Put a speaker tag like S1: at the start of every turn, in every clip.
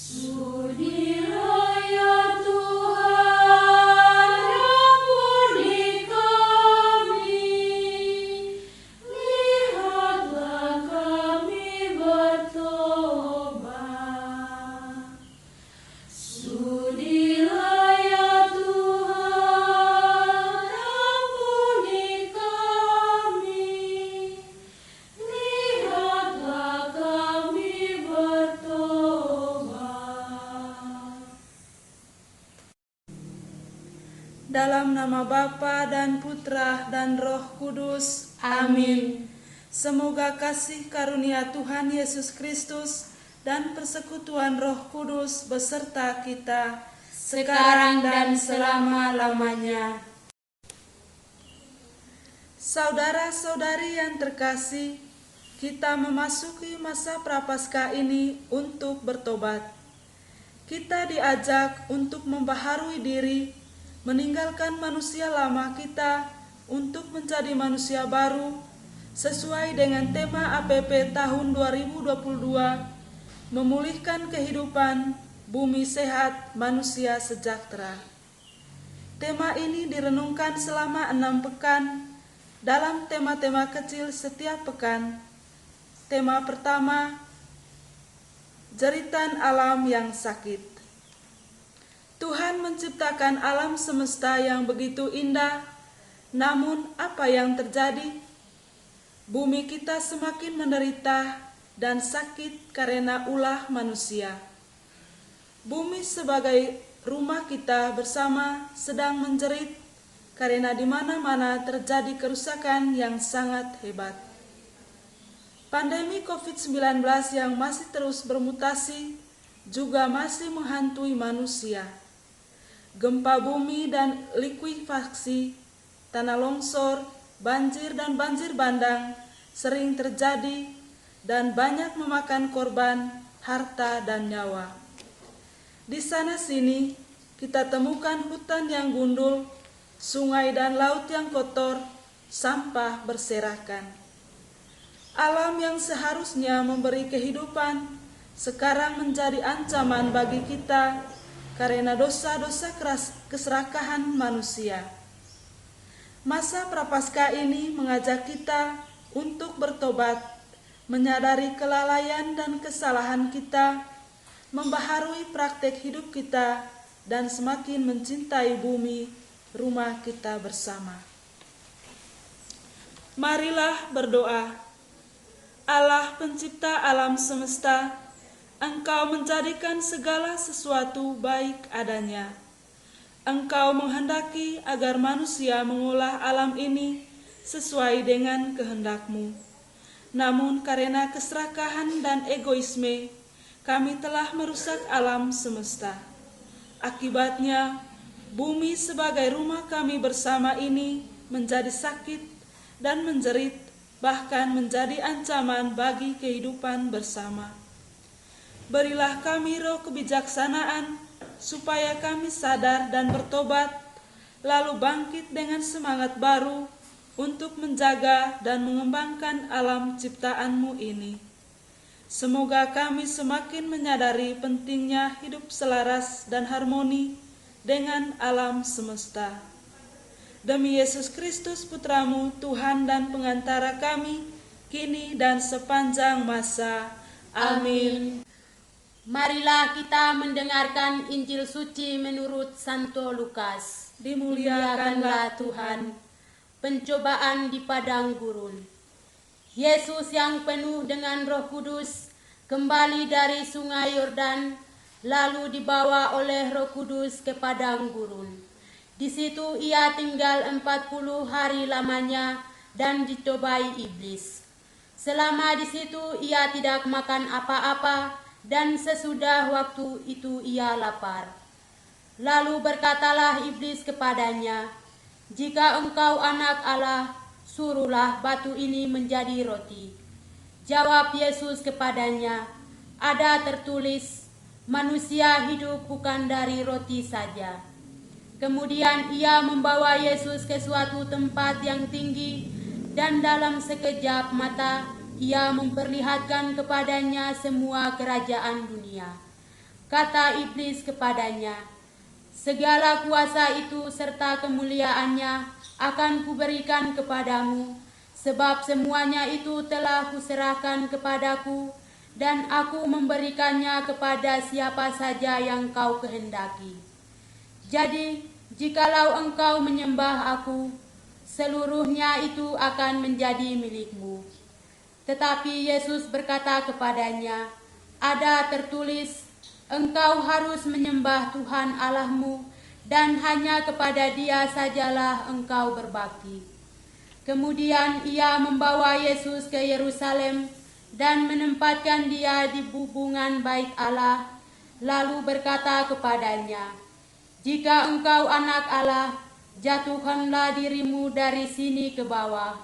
S1: Sudilah ya Tuhan, ampuni kami, lihatlah kami bertobat. Sudilah ya Tuhan, ampuni kami, lihatlah kami bertobat.
S2: Dalam nama Bapa dan Putra dan Roh Kudus. Amin. Semoga kasih karunia Tuhan Yesus Kristus dan persekutuan Roh Kudus beserta kita sekarang dan selama-lamanya. Saudara-saudari yang terkasih, kita memasuki masa Prapaskah ini untuk bertobat. Kita diajak untuk membaharui diri, meninggalkan manusia lama kita untuk menjadi manusia baru sesuai dengan tema APP tahun 2022, memulihkan kehidupan, bumi sehat, manusia sejahtera. Tema ini direnungkan selama 6 pekan dalam tema-tema kecil setiap pekan. Tema pertama, jeritan alam yang sakit. Tuhan menciptakan alam semesta yang begitu indah, namun apa yang terjadi? Bumi kita semakin menderita dan sakit karena ulah manusia. Bumi sebagai rumah kita bersama sedang menjerit karena di mana-mana terjadi kerusakan yang sangat hebat. Pandemi COVID-19 yang masih terus bermutasi juga masih menghantui manusia. Gempa bumi dan likuifaksi, tanah longsor, banjir dan banjir bandang sering terjadi dan banyak memakan korban, harta dan nyawa. Di sana-sini kita temukan hutan yang gundul, sungai dan laut yang kotor, sampah berserakan. Alam yang seharusnya memberi kehidupan sekarang menjadi ancaman bagi kita karena dosa-dosa keserakahan manusia. Masa Prapaskah ini mengajak kita untuk bertobat, menyadari kelalaian dan kesalahan kita, membaharui praktek hidup kita, dan semakin mencintai bumi, rumah kita bersama. Marilah berdoa. Allah pencipta alam semesta, Engkau menjadikan segala sesuatu baik adanya. Engkau menghendaki agar manusia mengolah alam ini sesuai dengan kehendak-Mu. Namun karena keserakahan dan egoisme, kami telah merusak alam semesta. Akibatnya, bumi sebagai rumah kami bersama ini menjadi sakit dan menjerit, bahkan menjadi ancaman bagi kehidupan bersama. Berilah kami roh kebijaksanaan, supaya kami sadar dan bertobat, lalu bangkit dengan semangat baru untuk menjaga dan mengembangkan alam ciptaan-Mu ini. Semoga kami semakin menyadari pentingnya hidup selaras dan harmoni dengan alam semesta. Demi Yesus Kristus Putra-Mu, Tuhan dan pengantara kami, kini dan sepanjang masa. Amin.
S3: Marilah kita mendengarkan Injil suci menurut Santo Lukas.
S2: Dimuliakanlah Tuhan.
S3: Pencobaan di padang gurun. Yesus yang penuh dengan Roh Kudus kembali dari sungai Yordan, lalu dibawa oleh Roh Kudus ke padang gurun. Di situ ia tinggal 40 hari lamanya dan dicobai iblis. Selama di situ ia tidak makan apa-apa, dan sesudah waktu itu ia lapar. Lalu berkatalah iblis kepadanya, "Jika engkau anak Allah, suruhlah batu ini menjadi roti." Jawab Yesus kepadanya, "Ada tertulis, manusia hidup bukan dari roti saja." Kemudian ia membawa Yesus ke suatu tempat yang tinggi, dan dalam sekejap mata ia memperlihatkan kepadanya semua kerajaan dunia. Kata iblis kepadanya, segala kuasa itu serta kemuliaannya akan kuberikan kepadamu, sebab semuanya itu telah kuserahkan kepadaku, dan aku memberikannya kepada siapa saja yang kau kehendaki. Jadi, jikalau engkau menyembah aku, seluruhnya itu akan menjadi milikmu. Tetapi Yesus berkata kepadanya, ada tertulis, engkau harus menyembah Tuhan Allahmu, dan hanya kepada Dia sajalah engkau berbakti. Kemudian ia membawa Yesus ke Yerusalem dan menempatkan Dia di bubungan bait Allah, lalu berkata kepadanya, jika engkau anak Allah, jatuhkanlah dirimu dari sini ke bawah,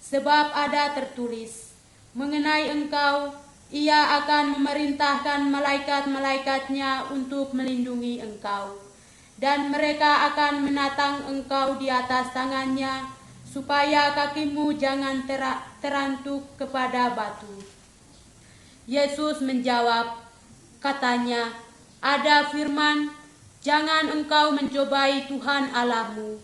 S3: sebab ada tertulis, mengenai engkau, Ia akan memerintahkan malaikat-malaikatnya untuk melindungi engkau, dan mereka akan menatang engkau di atas tangannya, supaya kakimu jangan terantuk kepada batu. Yesus menjawab, katanya, ada firman, jangan engkau mencobai Tuhan Allahmu.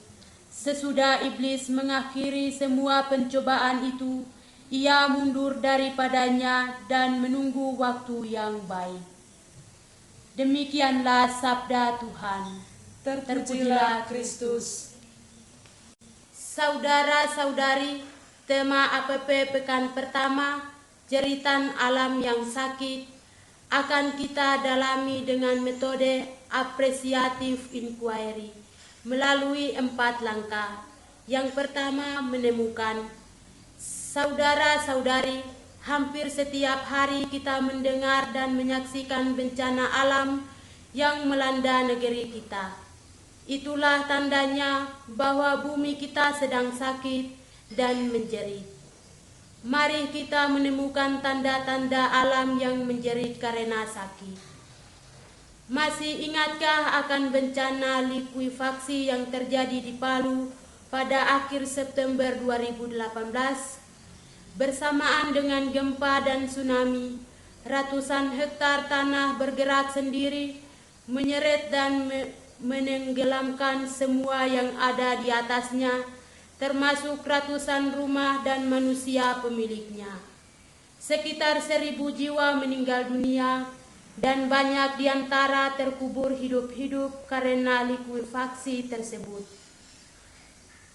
S3: Sesudah iblis mengakhiri semua pencobaan itu, ia mundur daripadanya dan menunggu waktu yang baik. Demikianlah sabda Tuhan.
S2: Terpujilah Kristus.
S3: Saudara-saudari, tema APP pekan pertama, jeritan alam yang sakit, akan kita dalami dengan metode apresiatif inquiry melalui 4 langkah. Yang pertama, menemukan. Saudara-saudari, hampir setiap hari kita mendengar dan menyaksikan bencana alam yang melanda negeri kita. Itulah tandanya bahwa bumi kita sedang sakit dan menjerit. Mari kita menemukan tanda-tanda alam yang menjerit karena sakit. Masih ingatkah akan bencana likuifaksi yang terjadi di Palu pada akhir September 2018? Bersamaan dengan gempa dan tsunami, ratusan hektar tanah bergerak sendiri, menyeret dan menenggelamkan semua yang ada di atasnya, termasuk ratusan rumah dan manusia pemiliknya. Sekitar 1.000 jiwa meninggal dunia, dan banyak di antara terkubur hidup-hidup karena likuifaksi tersebut.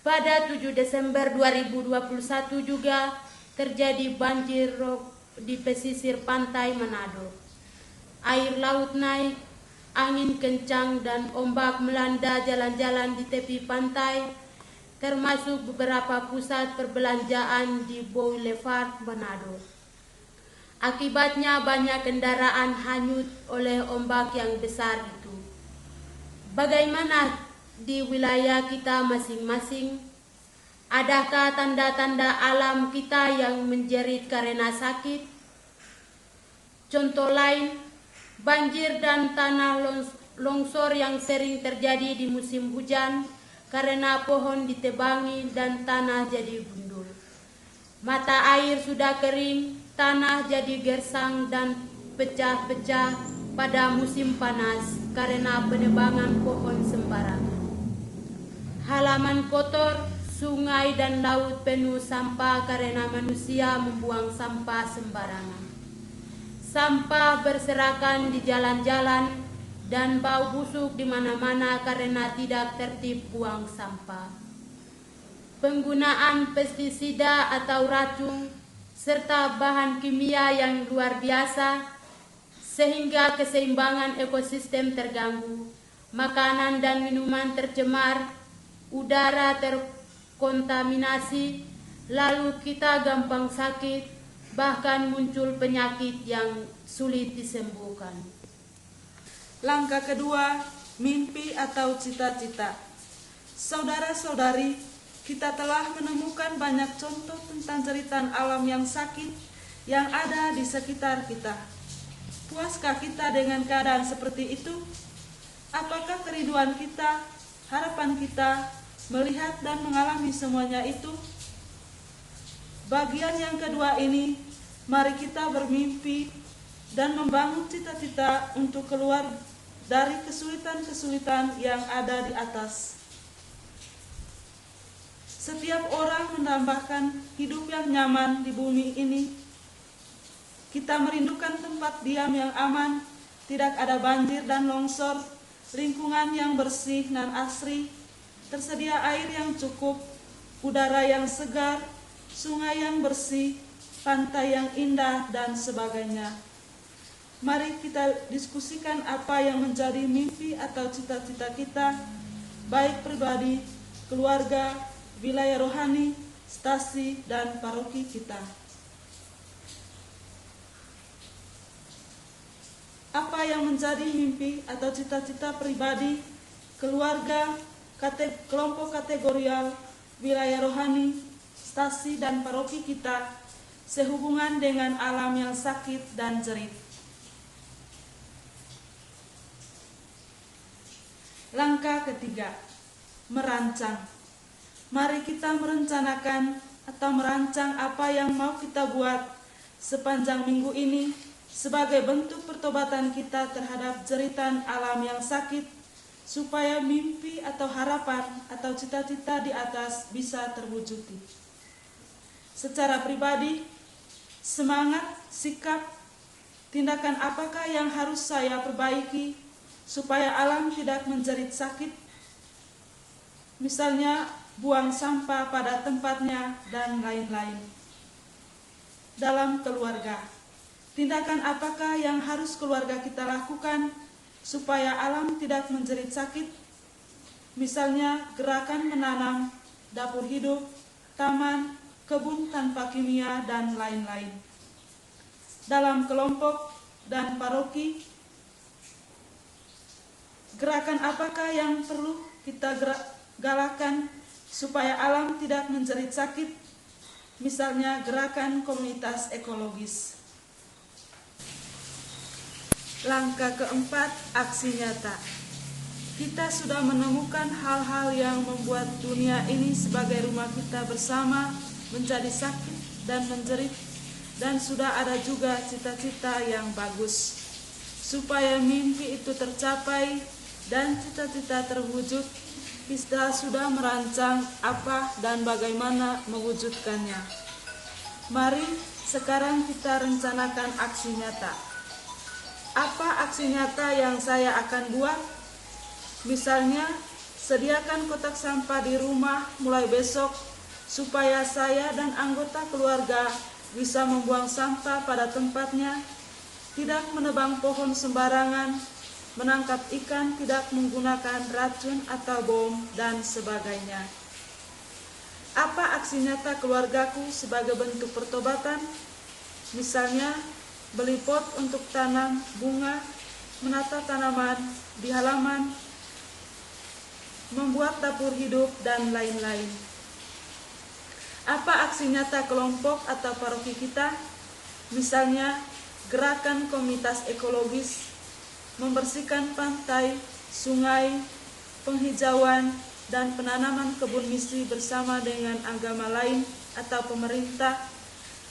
S3: Pada 7 Desember 2021 juga, terjadi banjir rob di pesisir pantai Manado. Air laut naik, angin kencang dan ombak melanda jalan-jalan di tepi pantai, termasuk beberapa pusat perbelanjaan di Boulevard Manado. Akibatnya banyak kendaraan hanyut oleh ombak yang besar itu. Bagaimana di wilayah kita masing-masing? Adakah tanda-tanda alam kita yang menjerit karena sakit? Contoh lain, banjir dan tanah longsor yang sering terjadi di musim hujan karena pohon ditebangi dan tanah jadi gundul. Mata air sudah kering, tanah jadi gersang dan pecah-pecah pada musim panas karena penebangan pohon sembarangan. Halaman kotor, sungai dan laut penuh sampah karena manusia membuang sampah sembarangan. Sampah berserakan di jalan-jalan dan bau busuk di mana-mana karena tidak tertib buang sampah. Penggunaan pestisida atau racun serta bahan kimia yang luar biasa sehingga keseimbangan ekosistem terganggu, makanan dan minuman tercemar, udara terkontaminasi, lalu kita gampang sakit, bahkan muncul penyakit yang sulit disembuhkan.
S2: Langkah kedua, mimpi atau cita-cita. Saudara-saudari, kita telah menemukan banyak contoh tentang jeritan alam yang sakit yang ada di sekitar kita. Puaskah kita dengan keadaan seperti itu? Apakah kerinduan kita, harapan kita melihat dan mengalami semuanya itu? Bagian yang kedua ini, mari kita bermimpi dan membangun cita-cita untuk keluar dari kesulitan-kesulitan yang ada di atas. Setiap orang menambahkan hidup yang nyaman di bumi ini. Kita merindukan tempat diam yang aman, tidak ada banjir dan longsor, lingkungan yang bersih dan asri, tersedia air yang cukup, udara yang segar, sungai yang bersih, pantai yang indah, dan sebagainya. Mari kita diskusikan apa yang menjadi mimpi atau cita-cita kita, baik pribadi, keluarga, wilayah rohani, stasi, dan paroki kita. Apa yang menjadi mimpi atau cita-cita pribadi, keluarga, kelompok kategorial, wilayah rohani, stasi, dan paroki kita sehubungan dengan alam yang sakit dan jerit. Langkah ketiga, merancang. Mari kita merencanakan atau merancang apa yang mau kita buat sepanjang minggu ini sebagai bentuk pertobatan kita terhadap jeritan alam yang sakit, supaya mimpi atau harapan atau cita-cita di atas bisa terwujud. Secara pribadi, semangat, sikap, tindakan apakah yang harus saya perbaiki supaya alam tidak menjerit sakit? Misalnya, buang sampah pada tempatnya, dan lain-lain. Dalam keluarga, tindakan apakah yang harus keluarga kita lakukan supaya alam tidak menjerit sakit? Misalnya, gerakan menanam, dapur hidup, taman, kebun tanpa kimia, dan lain-lain. Dalam kelompok dan paroki, gerakan apakah yang perlu kita galakan supaya alam tidak menjerit sakit? Misalnya gerakan komunitas ekologis. Langkah keempat, aksi nyata. Kita sudah menemukan hal-hal yang membuat dunia ini sebagai rumah kita bersama menjadi sakit dan menjerit, dan sudah ada juga cita-cita yang bagus. Supaya mimpi itu tercapai dan cita-cita terwujud, kita sudah merancang apa dan bagaimana mewujudkannya. Mari sekarang kita rencanakan aksi nyata. Apa aksi nyata yang saya akan buat? Misalnya, sediakan kotak sampah di rumah mulai besok supaya saya dan anggota keluarga bisa membuang sampah pada tempatnya, tidak menebang pohon sembarangan, menangkap ikan tidak menggunakan racun atau bom, dan sebagainya. Apa aksi nyata keluargaku sebagai bentuk pertobatan? Misalnya, beli pot untuk tanam bunga, menata tanaman di halaman, membuat dapur hidup, dan lain-lain. Apa aksi nyata kelompok atau paroki kita? Misalnya, gerakan komunitas ekologis, membersihkan pantai, sungai, penghijauan, dan penanaman kebun misi bersama dengan agama lain atau pemerintah,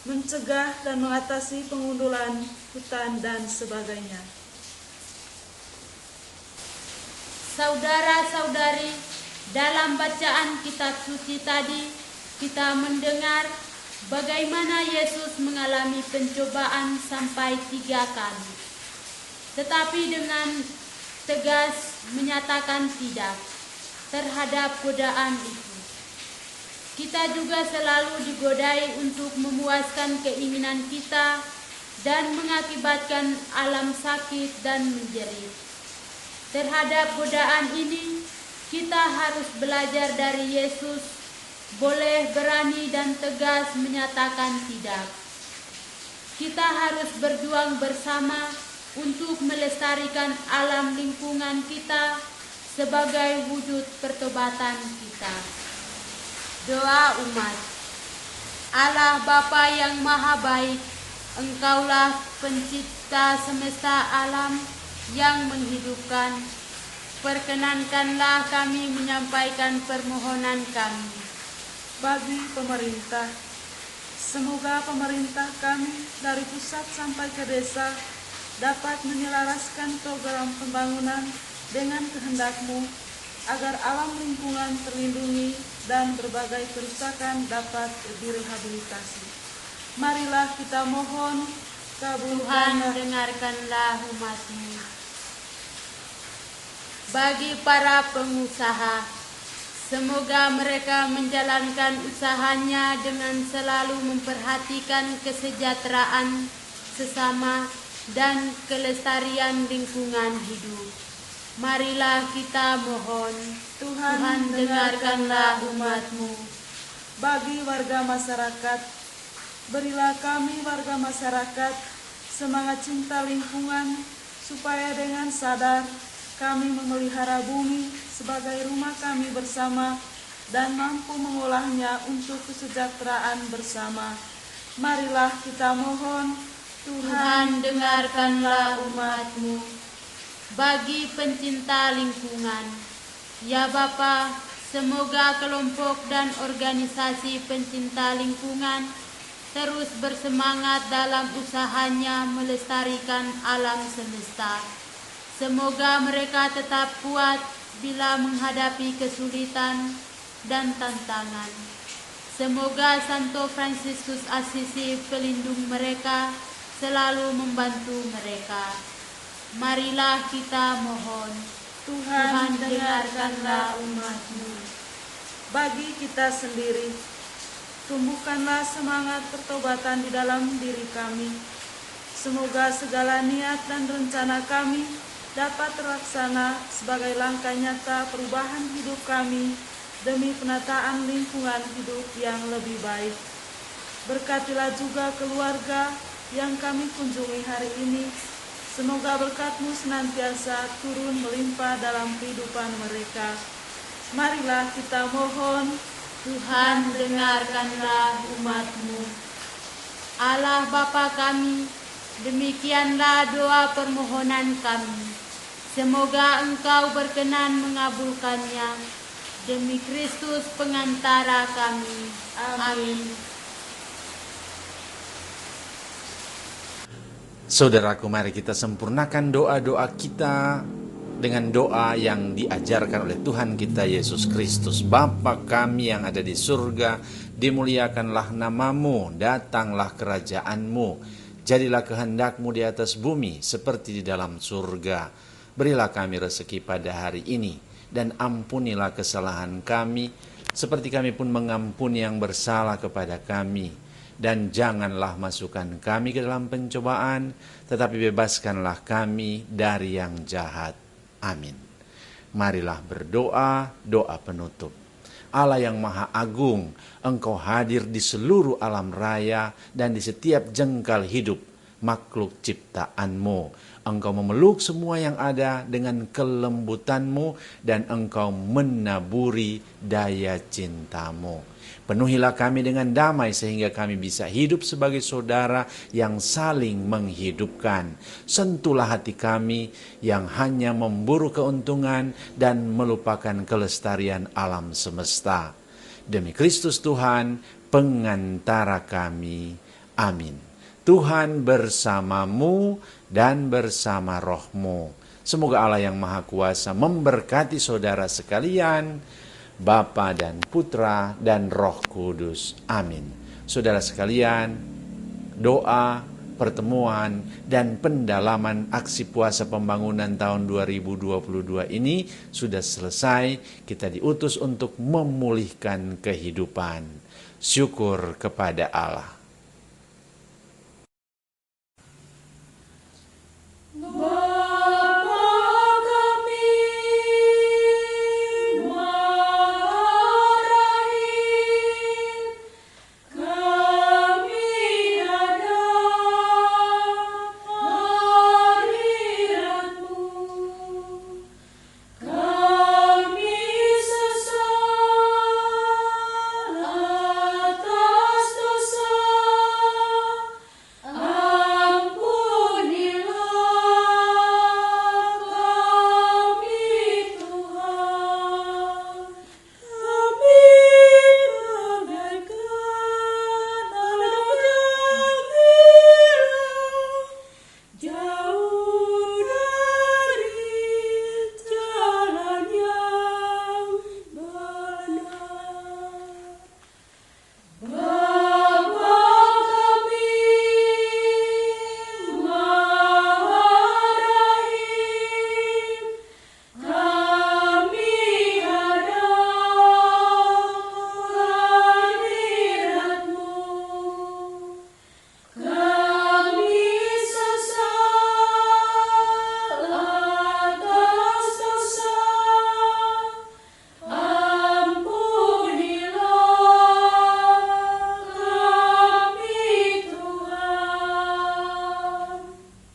S2: mencegah dan mengatasi pengundulan hutan, dan sebagainya.
S3: Saudara-saudari, dalam bacaan kitab suci tadi, kita mendengar bagaimana Yesus mengalami pencobaan sampai 3 kali. Tetapi dengan tegas menyatakan tidak terhadap godaan itu. Kita juga selalu digodai untuk memuaskan keinginan kita dan mengakibatkan alam sakit dan menjerit. Terhadap godaan ini, kita harus belajar dari Yesus, boleh berani dan tegas menyatakan tidak. Kita harus berjuang bersama untuk melestarikan alam lingkungan kita sebagai wujud pertobatan kita. Doa umat. Allah Bapa yang Maha Baik, Engkaulah pencipta semesta alam yang menghidupkan. Perkenankanlah kami menyampaikan permohonan kami.
S2: Bagi pemerintah, semoga pemerintah kami dari pusat sampai ke desa dapat menyelaraskan program pembangunan dengan kehendak-Mu, agar alam lingkungan terlindungi dan berbagai kerusakan dapat direhabilitasi. Marilah kita mohon,
S3: Tuhan,
S2: kabulkanlah.
S3: dengarkanlah umat-Mu. Bagi para pengusaha, semoga mereka menjalankan usahanya dengan selalu memperhatikan kesejahteraan sesama dan kelestarian lingkungan hidup. Marilah kita mohon, Tuhan, dengarkanlah umat-Mu.
S2: Bagi warga masyarakat, berilah kami warga masyarakat semangat cinta lingkungan, supaya dengan sadar kami memelihara bumi sebagai rumah kami bersama dan mampu mengolahnya untuk kesejahteraan bersama. Marilah kita mohon,
S3: Tuhan, dengarkanlah umat-Mu. Bagi pencinta lingkungan, ya Bapa, semoga kelompok dan organisasi pencinta lingkungan terus bersemangat dalam usahanya melestarikan alam semesta. Semoga mereka tetap kuat bila menghadapi kesulitan dan tantangan. Semoga Santo Fransiskus Assisi, pelindung mereka, selalu membantu mereka. Marilah kita mohon,
S2: Tuhan, dengarkanlah umat-Mu. Bagi kita sendiri, tumbuhkanlah semangat pertobatan di dalam diri kami. Semoga segala niat dan rencana kami dapat terlaksana sebagai langkah nyata perubahan hidup kami demi penataan lingkungan hidup yang lebih baik. Berkatilah juga keluarga yang kami kunjungi hari ini. Semoga berkat-Mu senantiasa turun melimpah dalam kehidupan mereka. Marilah kita mohon,
S3: Tuhan, dengarkanlah umat-Mu. Allah Bapa kami, demikianlah doa permohonan kami. Semoga Engkau berkenan mengabulkannya. Demi Kristus pengantara kami. Amin.
S4: Saudaraku, mari kita sempurnakan doa-doa kita dengan doa yang diajarkan oleh Tuhan kita Yesus Kristus. Bapa kami yang ada di surga, dimuliakanlah nama-Mu, datanglah kerajaan-Mu, jadilah kehendak-Mu di atas bumi seperti di dalam surga. Berilah kami rezeki pada hari ini, dan ampunilah kesalahan kami, seperti kami pun mengampuni yang bersalah kepada kami. Dan janganlah masukkan kami ke dalam pencobaan, tetapi bebaskanlah kami dari yang jahat. Amin. Marilah berdoa, doa penutup. Allah yang Maha Agung, Engkau hadir di seluruh alam raya dan di setiap jengkal hidup makhluk ciptaan-Mu. Engkau memeluk semua yang ada dengan kelembutan-Mu dan Engkau menaburi daya cinta-Mu. Penuhilah kami dengan damai sehingga kami bisa hidup sebagai saudara yang saling menghidupkan. Sentuhlah hati kami yang hanya memburu keuntungan dan melupakan kelestarian alam semesta. Demi Kristus Tuhan, pengantara kami. Amin. Tuhan bersamamu dan bersama rohmu. Semoga Allah yang Maha Kuasa memberkati saudara sekalian, Bapa dan Putra dan Roh Kudus. Amin. Saudara sekalian, doa, pertemuan, dan pendalaman aksi puasa pembangunan tahun 2022 ini sudah selesai. Kita diutus untuk memulihkan kehidupan. Syukur kepada Allah.